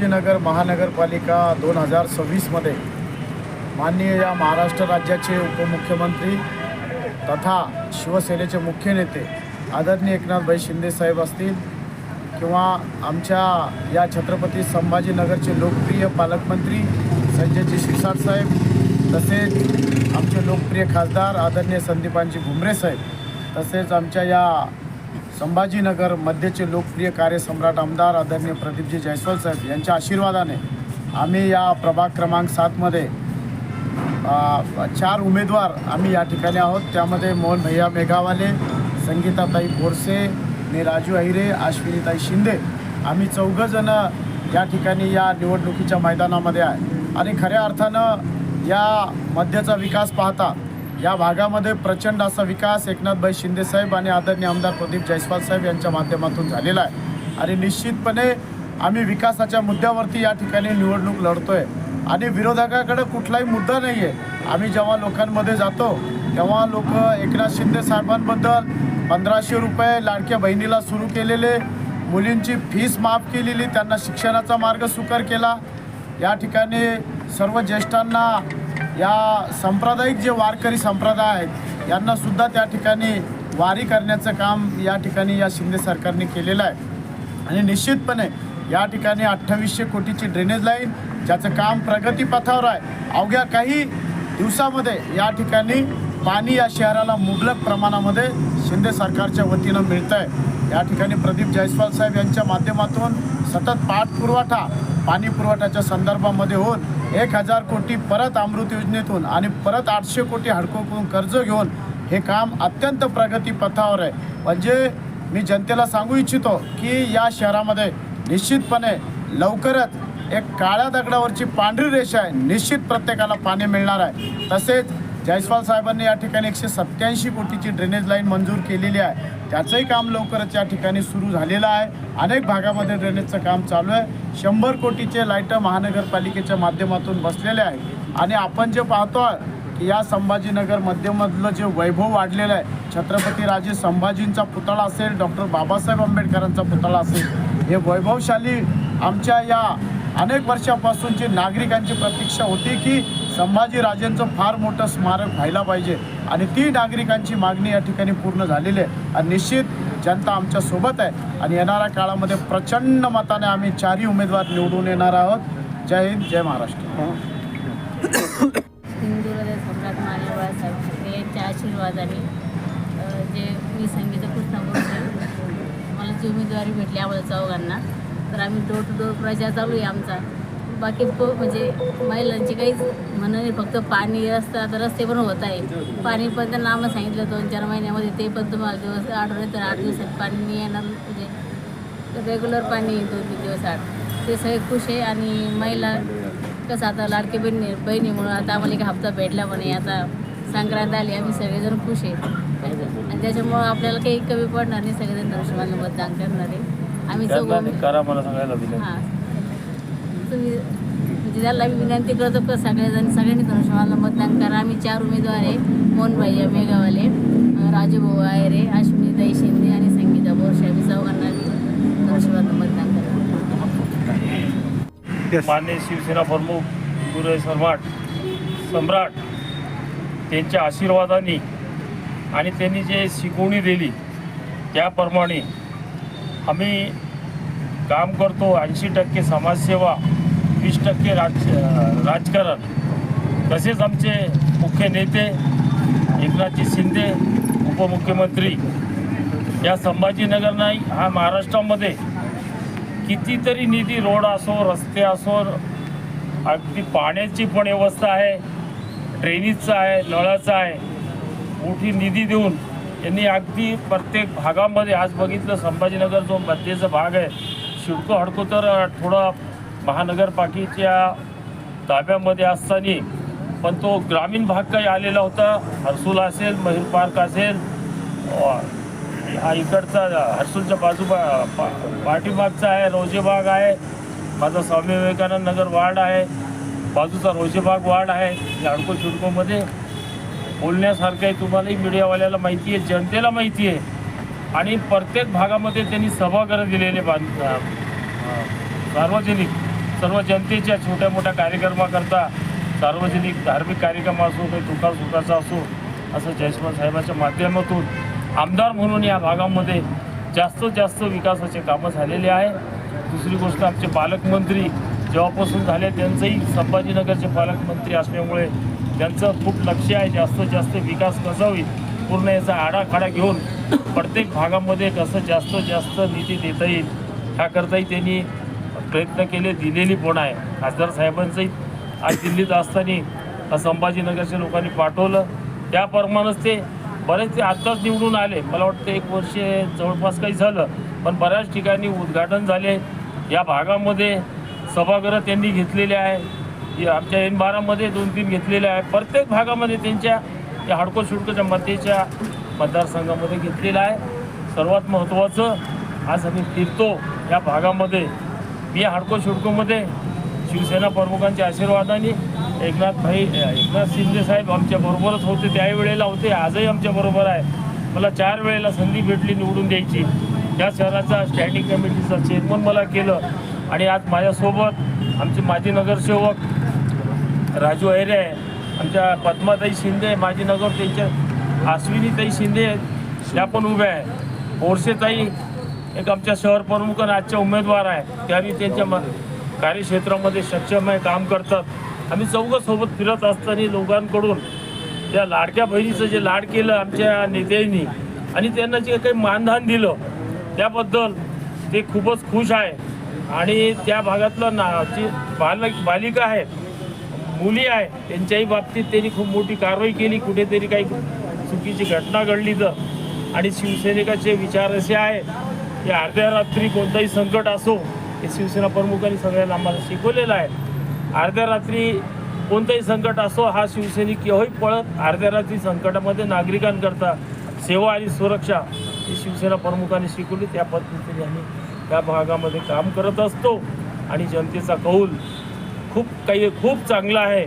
संभाजीनगर महानगरपालिका 2026मध्ये माननीय या महाराष्ट्र राज्याचे उपमुख्यमंत्री तथा शिवसेनेचे मुख्य नेते आदरणीय एकनाथभाई शिंदे साहेब असतील किंवा आमच्या या छत्रपती संभाजीनगरचे लोकप्रिय पालकमंत्री संजयजी शिरसाट साहेब, तसेच आमचे लोकप्रिय खासदार आदरणीय संदीपानजी भुमरे साहेब, तसेच आमच्या या संभाजीनगर मध्यचे लोकप्रिय कार्यसम्राट आमदार आदरणीय प्रदीपजी जयस्वाल साहेब यांच्या आशीर्वादाने आम्ही या प्रभाग क्रमांक 7मध्ये 4 उमेदवार आम्ही या ठिकाणी आहोत। त्यामध्ये मोहन भैया मेघावाले, संगीताताई बोरसे, मी राजू अहिरे, अश्विनीताई शिंदे, आम्ही 4 जण या ठिकाणी या निवडणुकीच्या मैदानामध्ये आहे। आणि खऱ्या अर्थानं या मध्यचा विकास पाहता या भागामध्ये प्रचंड असा विकास एकनाथभाई शिंदे साहेब आणि आदरणीय आमदार प्रदीप जयस्वाल साहेब यांच्या माध्यमातून झालेला आहे। आणि निश्चितपणे आम्ही विकासाच्या मुद्द्यावरती या ठिकाणी निवडणूक लढतोय आणि विरोधकाकडे कुठलाही मुद्दा नाही आहे। आम्ही जेव्हा लोकांमध्ये जातो तेव्हा लोक एकनाथ शिंदे साहेबांबद्दल 1500 रुपये लाडक्या बहिणीला सुरू केलेले, मुलींची फीस माफ केलेली, त्यांना शिक्षणाचा मार्ग सुकर केला, या ठिकाणी सर्व ज्येष्ठांना या सांप्रदायिक जे वारकरी संप्रदाय आहेत यांनासुद्धा त्या ठिकाणी वारी करण्याचं काम या ठिकाणी या शिंदे सरकारने केलेलं आहे। आणि निश्चितपणे या ठिकाणी 2800 कोटीची ड्रेनेज लाईन ज्याचं काम प्रगतीपथावर आहे। अवघ्या काही दिवसामध्ये या ठिकाणी पाणी या शहराला मुबलक प्रमाणामध्ये शिंदे सरकारच्या वतीनं मिळतं आहे। या ठिकाणी प्रदीप जयस्वाल साहेब यांच्या माध्यमातून सतत पाठपुरवठा पाणी पुरवठ्याच्या संदर्भामध्ये होऊन 1000 कोटी परत अमृत योजनेतून आणि परत 800 कोटी हडकोकडून कर्ज घेऊन हे काम अत्यंत प्रगतीपथावर आहे। म्हणजे मी जनतेला सांगू इच्छितो की या शहरामध्ये निश्चितपणे लवकरच एक काळ्या दगडावरची पांढरी रेषा आहे, निश्चित प्रत्येकाला पाणी मिळणार आहे। तसेच जयस्वाल साहेबांनी या ठिकाणी 187 कोटीची ड्रेनेज लाईन मंजूर केलेली आहे, त्याचंही काम लवकरच या ठिकाणी सुरू झालेलं आहे। अनेक भागामध्ये ड्रेनेजचं काम चालू आहे। 100 कोटीचे लाईट महानगरपालिकेच्या माध्यमातून बसलेले आहेत। आणि आपण जे पाहतो की या संभाजीनगर मध्यमधलं जे वैभव वाढलेलं आहे, छत्रपती राजे संभाजींचा पुतळा असेल, डॉक्टर बाबासाहेब आंबेडकरांचा पुतळा असेल, हे वैभवशाली आमच्या या अनेक वर्षापासूनची नागरिकांची प्रतीक्षा होती की संभाजीराजेंचं फार मोठं स्मारक व्हायला पाहिजे आणि ती नागरिकांची मागणी या ठिकाणी पूर्ण झालेली आहे। आणि निश्चित जनता आमच्या सोबत आहे आणि येणाऱ्या काळामध्ये प्रचंड मताने आम्ही 4ही उमेदवार निवडून येणार आहोत। जय हिंद, जय महाराष्ट्र। हिंदुहृदय सम्राट मान्यवर साहेब यांच्या आशीर्वादाने जे मी संगीता कृष्णा बोलते, मला जी उमेदवारी भेटली आम्हाला 4घांना, तर आम्ही डोर टू डोर प्रचार चालू आहे आमचा। बाकी म्हणजे महिलांची काहीच म्हणणं नाही, फक्त पाणी रस्ता, तर रस्ते पण होत आहे, पाणी पण त्यांना आम्हाला सांगितलं 2-4 महिन्यामध्ये, ते पण तुम्हाला दिवस आठवडे तर 8 दिवसात पाणी नाही येणार, म्हणजे रेग्युलर पाणी 2-3 दिवस आठ, ते सगळे खुश आहे। आणि महिला कसं आता लाडकी बहिणीमुळं आता आम्हाला एक हप्ता भेटला म्हणे, आता संक्रांत आली, आम्ही सगळेजण खुश आहे आणि त्याच्यामुळं आपल्याला काही कमी पडणार नाही, सगळेजण धनुष्यबाणला मतदान करणार आहे आम्ही हां। तुम्ही म्हणजे त्याला मी विनंती करतो की सगळ्यांनी धनुष्यबाणला मतदान करा। आम्ही 4 उमेदवार आहे, मोहन भैया मेघावाले, राजू भाऊ अहिरे, अश्विनीताई शिंदे आणि संगीता बोरसे, आम्ही 4घांना धनुष्यबाणला मतदान करा। माननीय शिवसेना प्रमुख हिंदुहृदय सम्राट त्यांच्या आशीर्वादाने आणि त्यांनी जे शिकवणी दिली त्याप्रमाणे आम्ही काम करतो। 80% समाजसेवा, 20% राजकारण। तसेच आमचे मुख्य नेते एकनाथजी शिंदे उपमुख्यमंत्री या संभाजीनगर नाही, हा महाराष्ट्रामध्ये कितीतरी निधी, रोड असो, रस्ते असो, अगदी पाण्याची पण व्यवस्था आहे, ड्रेनेजचा आहे, नळाचा आहे, मोठी निधी देऊन यांनी अगदी प्रत्येक भागामध्ये, आज बघितलं संभाजीनगर जो मध्यचा भाग आहे, शिडको हडको तर थोडा महानगरपालिकेच्या ताब्यामध्ये असताना पण तो ग्रामीण भाग काही आलेला होता। हर्सुल असेल, महिल पार्क असेल, हा इकडचा हर्सुलच्या पाठीमागचा आहे, रोजेबाग आहे, माझा स्वामी विवेकानंद नगर वार्ड आहे, बाजूचा रोजेबाग वार्ड आहे। या हडको शिडकोमध्ये बोलण्यासारखं आहे, तुम्हालाही मीडियावाल्याला माहिती आहे, जनतेला माहिती आहे। आणि प्रत्येक भागामध्ये त्यांनी सभागृह दिलेले सार्वजनिक सर्व जनतेच्या छोट्या मोठ्या कार्यक्रमाकरता सार्वजनिक धार्मिक कार्यक्रम असो काही दुःखासुखाचा असो असं जयस्वाल साहेबांच्या माध्यमातून आमदार म्हणून या भागामध्ये जास्तीत जास्त विकासाचे कामं झालेले आहे. दुसरी गोष्ट आमचे पालकमंत्री जेव्हापासून झाले त्यांचंही संभाजीनगरचे पालकमंत्री असल्यामुळे त्यांचं खूप लक्ष आहे जास्तीत जास्त विकास कसा होईल पूर्ण याचा आराखडा घेऊन प्रत्येक भागामध्ये कसं जास्तीत जास्त निधी देता येईल ह्याकरताही त्यांनी प्रयत्न केले दिलेली पण आहे. खासदार साहेबांचंही आज दिल्लीत असताना संभाजीनगरच्या लोकांनी पाठवलं त्याप्रमाणेच ते बरेच ते आत्ताच निवडून आले. मला वाटतं 1 वर्ष जवळपास काही झालं पण बऱ्याच ठिकाणी उद्घाटन झाले. या भागामध्ये सभागृह त्यांनी घेतलेले आहे. आमच्या N12मध्ये 2-3 घेतलेले आहे. प्रत्येक भागामध्ये त्यांच्या या हडको शिडकोच्या मतेच्या मतदारसंघामध्ये घेतलेलं आहे. सर्वात महत्त्वाचं आज आम्ही फिरतो या भागामध्ये. मी हडको शिडकोमध्ये शिवसेना प्रमुखांच्या आशीर्वादाने एकनाथ शिंदे साहेब आमच्याबरोबरच होते त्यावेळेला होते आजही आमच्याबरोबर आहे. मला 4 वेळेला संधी भेटली निवडून द्यायची. या शहराचा स्टँडिंग कमिटीचा चेअरमन मला केलं आणि आज माझ्यासोबत आमचे माजी नगरसेवक राजू अहिरे आहे. आमच्या पद्माताई शिंदे माजी नगर त्यांच्या अश्विनीताई शिंदे त्या पण उभ्या आहे. बोरसेताई एक आमच्या शहर प्रमुख आणि आजच्या उमेदवार आहे. त्याही त्यांच्या कार्यक्षेत्रामध्ये सक्षम आहे काम करतात. आम्ही चौघं सोबत फिरत असताना लोकांकडून त्या लाडक्या बहिणीचं जे लाड केलं आमच्या नेत्यांनी आणि त्यांना जे काही मानधन दिलं त्याबद्दल ते खूपच खुश आहे. आणि त्या भागातलं जी बालिका आहेत मुली आहे त्यांच्याही बाबतीत त्यांनी खूप मोठी कारवाई केली. कुठेतरी काही चुकीची घटना घडली तर आणि शिवसैनिकाचे विचार असे आहे की अर्ध्या रात्री कोणताही संकट असो हे शिवसेना प्रमुखांनी सगळ्यांना आम्हाला शिकवलेलं आहे. अर्ध्या रात्री कोणतंही संकट असो हा शिवसैनिक केव्हाही पळत अर्ध्या रात्री संकटामध्ये नागरिकांकरता सेवा आणि सुरक्षा ही शिवसेना प्रमुखांनी शिकवली. त्या पद्धतीने आम्ही त्या भागामध्ये काम करत असतो आणि जनतेचा कौल खूप चांगला आहे.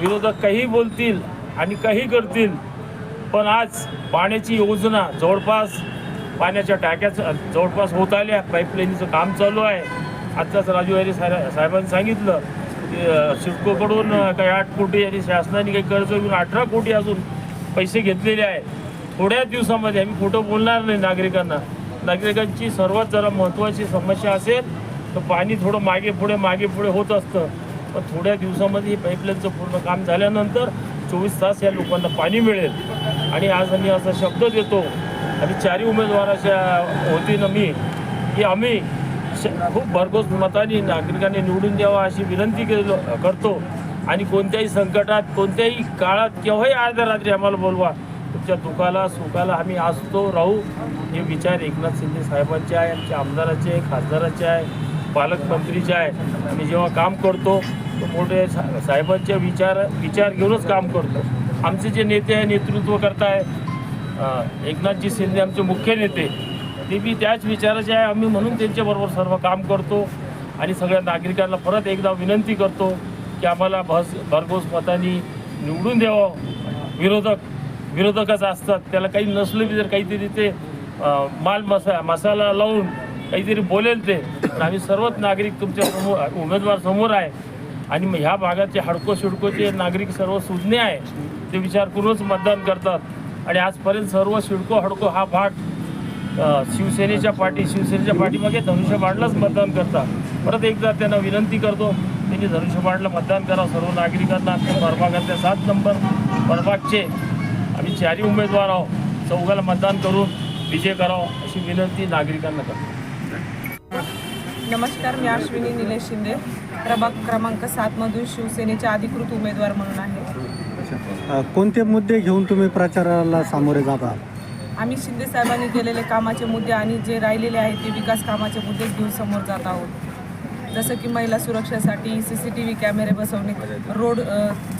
विरोधक काही बोलतील आणि काही करतील पण आज पाण्याची योजना जवळपास पाण्याच्या टाक्याचं जवळपास होत आल्या. पाईपलाईनचं काम चालू आहे. आत्ताच राजू अहिरे साहेबांनी सांगितलं की सिडकोकडून काही 8 कोटी आणि शासनाने काही कर्ज घेऊन 18 कोटी अजून पैसे घेतलेले आहे. थोड्या दिवसामध्ये आम्ही खोटं बोलणार नाही. नागरिकांची सर्वात जरा महत्त्वाची समस्या असेल तर पाणी थोडं मागे पुढे होत असतं पण थोड्या दिवसामध्ये पाईपलाईनचं पूर्ण काम झाल्यानंतर 24 तास या लोकांना पाणी मिळेल. आणि आज आम्ही असा शब्द देतो आणि 4 उमेदवाराच्या वतीनं मी की आम्ही खूप भरघोस मताने नागरिकांनी निवडून द्यावा अशी विनंती करतो. आणि कोणत्याही संकटात कोणत्याही काळात केव्हाही अर्ध्या रात्री आम्हाला बोलवा. तुमच्या दुःखाला सुखाला आम्ही असतो राहू. हे विचार एकनाथ शिंदे साहेबांचे आहे आमच्या आमदाराचे आहे खासदाराचे आहे पालकमंत्रीचे आहे. आम्ही जेव्हा काम करतो तो मोठे साहेबांचे विचार घेऊनच काम करतो. आमचे जे नेते आहे नेतृत्व करताय एकनाथजी शिंदे आमचे मुख्य नेते ते बी त्याच विचाराचे आहे. आम्ही म्हणून त्यांच्याबरोबर सर्व काम करतो आणि सगळ्या नागरिकांना परत एकदा विनंती करतो की आम्हाला भरघोस मतांनी निवडून द्यावं. विरोधकच असतात त्याला काही नसलं बी जर काहीतरी ते मसाला लावून काहीतरी बोलेल ते पण आम्ही सर्वच नागरिक तुमच्या उमेदवार समोर आहे. आणि मग ह्या भागाचे हडको शिडकोचे नागरिक सर्व सुज्ञ आहे ते विचार करूनच मतदान करतात. आणि आजपर्यंत सर्व शिडको हडको हा भाग शिवसेनेच्या पाठीमागे धनुष्यबाणलाच मतदान करतात. परत एकदा त्यांना विनंती करतो त्यांनी धनुष्यबाणला मतदान करावं. सर्व नागरिकांना आमच्या प्रभागातल्या 7 नंबर प्रभागचे आम्ही 4 उमेदवार आहोत. 4घाला मतदान करून विजय करावा अशी विनंती नागरिकांना करतो. नमस्कार, मी अश्विनी निलेश शिंदे प्रभाग क्रमांक 7मधून शिवसेनेचे अधिकृत उमेदवार म्हणून आहे. कोणते मुद्दे घेऊन तुम्ही प्रचाराला सामोरे जाता? आम्ही शिंदे साहेबांनी केलेले कामाचे मुद्दे आणि जे राहिलेले आहेत ते विकास कामाचे मुद्देच घेऊन समोर जात आहोत. जसं की महिला सुरक्षेसाठी CCTV कॅमेरे बसवणे, रोड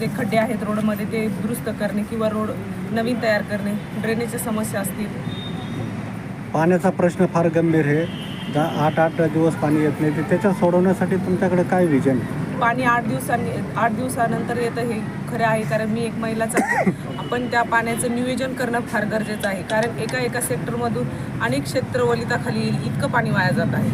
जे खड्डे आहेत रोडमध्ये ते दुरुस्त करणे किंवा रोड नवीन तयार करणे, ड्रेनेजच्या समस्या असतील. पाण्याचा प्रश्न फार गंभीर आहे. 8 दिवस पाणी येत नाही. त्याच्या सोडवण्यासाठी तुमच्याकडे काय विजन? पाणी 8 दिवसानंतर येतं हे खरं आहे कारण मी एक महिलाच आहे. आपण त्या पाण्याचं नियोजन करणं फार गरजेचं आहे कारण एका सेक्टरमधून अनेक क्षेत्र वलिताखाली येईल इतकं पाणी वाया जात आहे.